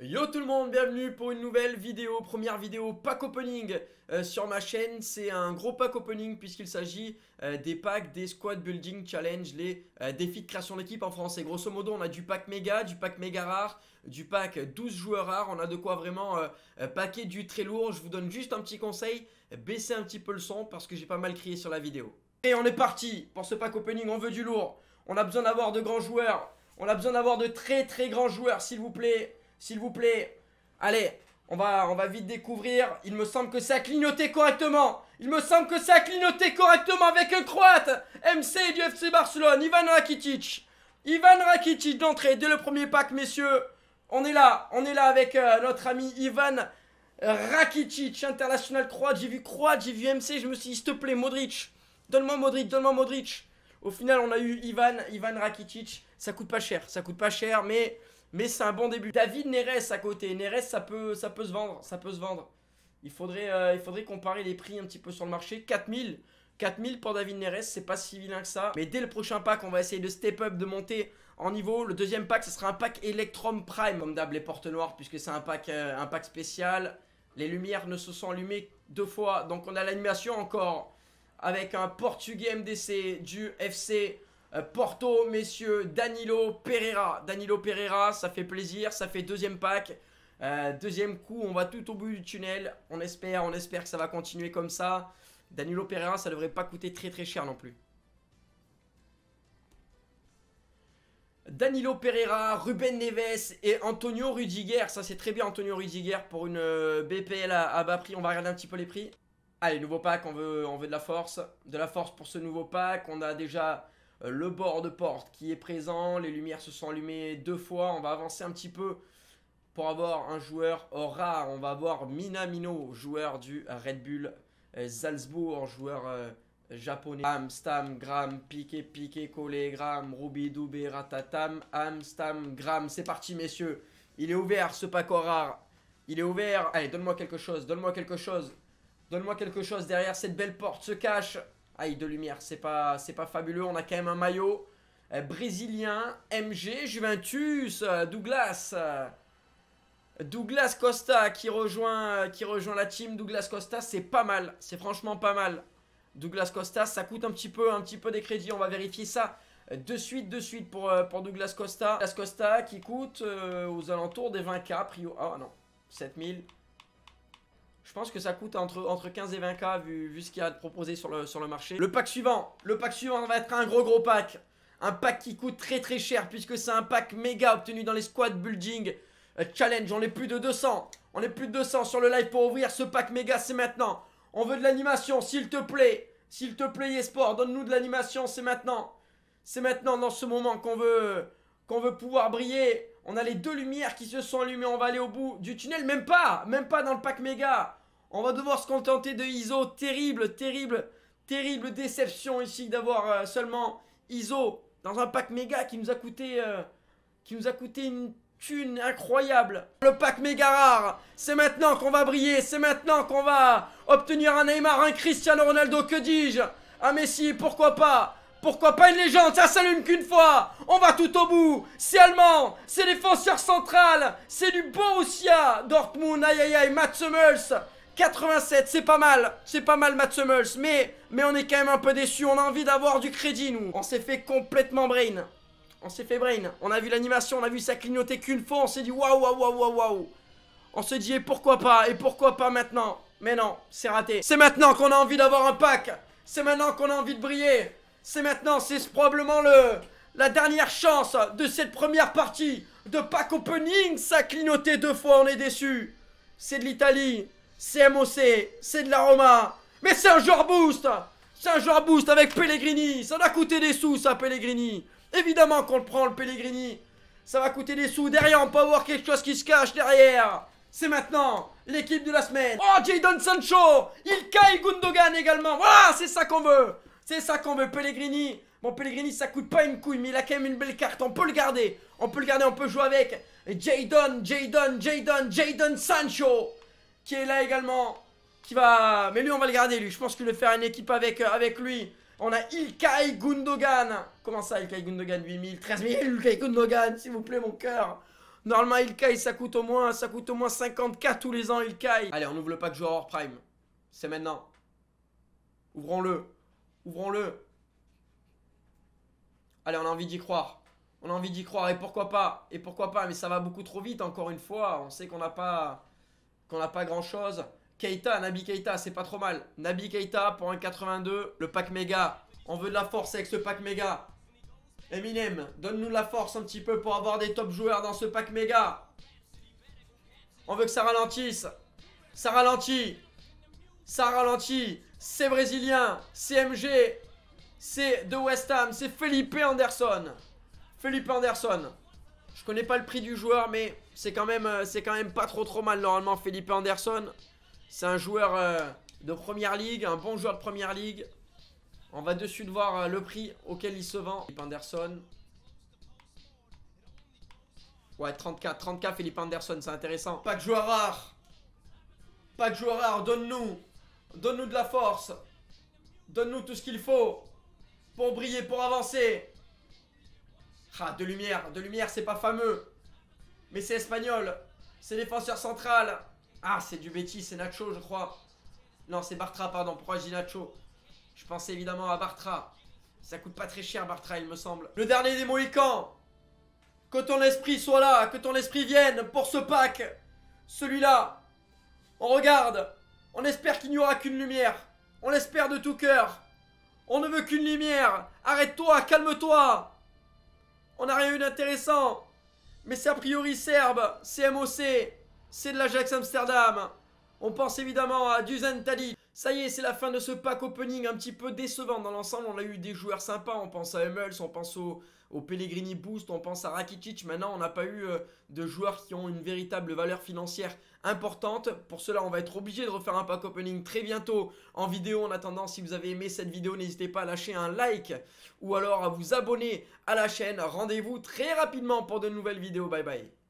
Yo tout le monde, bienvenue pour une nouvelle vidéo, première vidéo pack opening sur ma chaîne. C'est un gros pack opening puisqu'il s'agit des packs des Squad Building Challenge, les défis de création d'équipe en français. Grosso modo, on a du pack méga rare, du pack 12 joueurs rares. On a de quoi vraiment packer du très lourd. Je vous donne juste un petit conseil, baissez un petit peu le son parce que j'ai pas mal crié sur la vidéo. Et on est parti pour ce pack opening, on veut du lourd. On a besoin d'avoir de grands joueurs, on a besoin d'avoir de très grands joueurs s'il vous plaît. S'il vous plaît, allez, on va vite découvrir. Il me semble que ça a clignoté correctement. Il me semble que ça a clignoté correctement avec un Croate. MC du FC Barcelone, Ivan Rakitic. Ivan Rakitic d'entrée dès le premier pack, messieurs. On est là avec notre ami Ivan Rakitic, international croate. J'ai vu Croate, j'ai vu MC, je me suis dit, s'il te plaît, Modric. Donne-moi Modric, donne-moi Modric. Au final, on a eu Ivan Rakitic. Ça coûte pas cher, mais c'est un bon début. David Neres à côté. Neres, ça peut se vendre. Il faudrait comparer les prix un petit peu sur le marché. 4000 pour David Neres, c'est pas si vilain que ça. Mais dès le prochain pack, on va essayer de step up, de monter en niveau. Le deuxième pack, ce sera un pack Electrum Prime. Comme d'hab, les portes noires, puisque c'est un pack spécial. Les lumières ne se sont allumées 2 fois. Donc on a l'animation encore avec un portugais MDC du FC Porto, messieurs, Danilo Pereira, ça fait plaisir, ça fait deuxième pack. Deuxième coup, on va tout au bout du tunnel. On espère que ça va continuer comme ça. Danilo Pereira, ça devrait pas coûter très cher non plus. Danilo Pereira, Ruben Neves et Antonio Rudiger. Ça c'est très bien, Antonio Rudiger pour une BPL à bas prix. On va regarder un petit peu les prix. Allez, nouveau pack, on veut de la force. De la force pour ce nouveau pack. On a déjà le bord de porte qui est présent. Les lumières se sont allumées 2 fois. On va avancer un petit peu pour avoir un joueur rare. On va avoir Minamino, joueur du Red Bull Salzbourg, joueur japonais. Amstam, Gram, piqué, collé, Gram, Roubi, Doubé, Ratatam, Amstam, Gram. C'est parti, messieurs. Il est ouvert ce pack rare. Il est ouvert. Allez, donne-moi quelque chose. Donne-moi quelque chose derrière cette belle porte se cache. Aïe, de lumière, c'est pas fabuleux. On a quand même un maillot brésilien, MG, Juventus, Douglas Costa qui rejoint la team. Douglas Costa, c'est pas mal, c'est franchement pas mal. Douglas Costa, ça coûte un petit peu des crédits. On va vérifier ça de suite pour Douglas Costa. Douglas Costa qui coûte aux alentours des 20K. Oh non, 7000. Je pense que ça coûte entre 15 et 20K vu ce qu'il y a de proposé sur le marché. Le pack suivant va être un gros pack. Un pack qui coûte très cher puisque c'est un pack méga obtenu dans les Squad Building Challenge. On est plus de 200. On est plus de 200 sur le live pour ouvrir ce pack méga, c'est maintenant. On veut de l'animation, s'il te plaît. S'il te plaît, Esport, donne-nous de l'animation, c'est maintenant. C'est maintenant dans ce moment qu'on veut pouvoir briller. On a les 2 lumières qui se sont allumées. On va aller au bout du tunnel. Même pas dans le pack méga. On va devoir se contenter de ISO. Terrible déception ici d'avoir seulement ISO dans un pack méga qui nous a coûté une thune incroyable. Le pack méga rare, c'est maintenant qu'on va briller. C'est maintenant qu'on va obtenir un Neymar, un Cristiano Ronaldo, que dis-je, un Messi, pourquoi pas. Pourquoi pas une légende, ça s'allume qu'une fois. On va tout au bout. C'est allemand, c'est défenseur central, c'est du Borussia Dortmund. Aïe, Mats Hummels, 87, c'est pas mal Mats Hummels, mais on est quand même un peu déçu. On a envie d'avoir du crédit, nous. On s'est fait complètement brain. On a vu l'animation, on a vu ça clignoter qu'une fois. On s'est dit waouh. On s'est dit et pourquoi pas maintenant. Mais non, c'est raté. C'est maintenant qu'on a envie d'avoir un pack. C'est maintenant qu'on a envie de briller. C'est probablement la dernière chance de cette première partie de pack opening. Ça a clignoté 2 fois, on est déçu. C'est de l'Italie, c'est MOC, c'est de la Roma. Mais c'est un joueur boost. C'est un joueur boost avec Pellegrini. Ça doit coûter des sous, ça, Pellegrini. Évidemment qu'on le prend, le Pellegrini. Ça va coûter des sous. Derrière, on peut avoir quelque chose qui se cache derrière. C'est maintenant l'équipe de la semaine. Oh, Jadon Sancho, Ilkay Gundogan également. Voilà, c'est ça qu'on veut. Pellegrini. Bon, Pellegrini, ça coûte pas une couille, mais il a quand même une belle carte. On peut le garder, on peut jouer avec. Jadon Sancho, qui est là également. Mais lui, on va le garder, lui. Je pense qu'il veut faire une équipe avec lui. On a Ilkay Gundogan. Comment ça, Ilkay Gundogan? 8000, 13000, Ilkay Gundogan, s'il vous plaît, mon cœur. Normalement, Ilkay, ça coûte au moins 50K tous les ans, Ilkay. Allez, on ouvre le pack joueur hors prime. C'est maintenant. Ouvrons-le. Ouvrons-le. Allez, on a envie d'y croire. On a envie d'y croire. Et pourquoi pas? Et pourquoi pas? Mais ça va beaucoup trop vite, encore une fois. On sait qu'on n'a pas grand-chose. Keita, Naby Keita, c'est pas trop mal. Naby Keita pour un 82. Le pack méga. On veut de la force avec ce pack méga. Eminem, donne-nous de la force un petit peu pour avoir des top joueurs dans ce pack méga. On veut que ça ralentisse. Ça ralentit. Ça ralentit. C'est brésilien. C'est MG. C'est de West Ham. C'est Felipe Anderson. Felipe Anderson. Je connais pas le prix du joueur, mais c'est quand même pas trop mal normalement. Felipe Anderson. C'est un joueur de première ligue. Un bon joueur de première ligue. On va de suite voir le prix auquel il se vend. Felipe Anderson. Ouais, 30K Felipe Anderson, c'est intéressant. Pas de joueur rare. Pas de joueur rare, donne-nous. Donne-nous de la force. Donne-nous tout ce qu'il faut pour briller, pour avancer. Ah, de lumière, c'est pas fameux. Mais c'est espagnol. C'est défenseur central. Ah, c'est du Betis, c'est Nacho, je crois. Non, c'est Bartra, pardon. Pourquoi je dis Nacho? Je pensais évidemment à Bartra. Ça coûte pas très cher, Bartra, il me semble. Le dernier des Mohicans. Que ton esprit soit là, que ton esprit vienne pour ce pack. Celui-là. On regarde. On espère qu'il n'y aura qu'une lumière. On l'espère de tout cœur. On ne veut qu'une lumière. Arrête-toi, calme-toi. On n'a rien eu d'intéressant. Mais c'est a priori serbe. C'est MOC. C'est de l'Ajax Amsterdam. On pense évidemment à Dusan Tadic. Ça y est, c'est la fin de ce pack opening un petit peu décevant. Dans l'ensemble, on a eu des joueurs sympas. On pense à Hummels, on pense au Pellegrini Boost, on pense à Rakitic. Maintenant, on n'a pas eu de joueurs qui ont une véritable valeur financière importante. Pour cela, on va être obligé de refaire un pack opening très bientôt en vidéo. En attendant, si vous avez aimé cette vidéo, n'hésitez pas à lâcher un like ou alors à vous abonner à la chaîne. Rendez-vous très rapidement pour de nouvelles vidéos. Bye bye.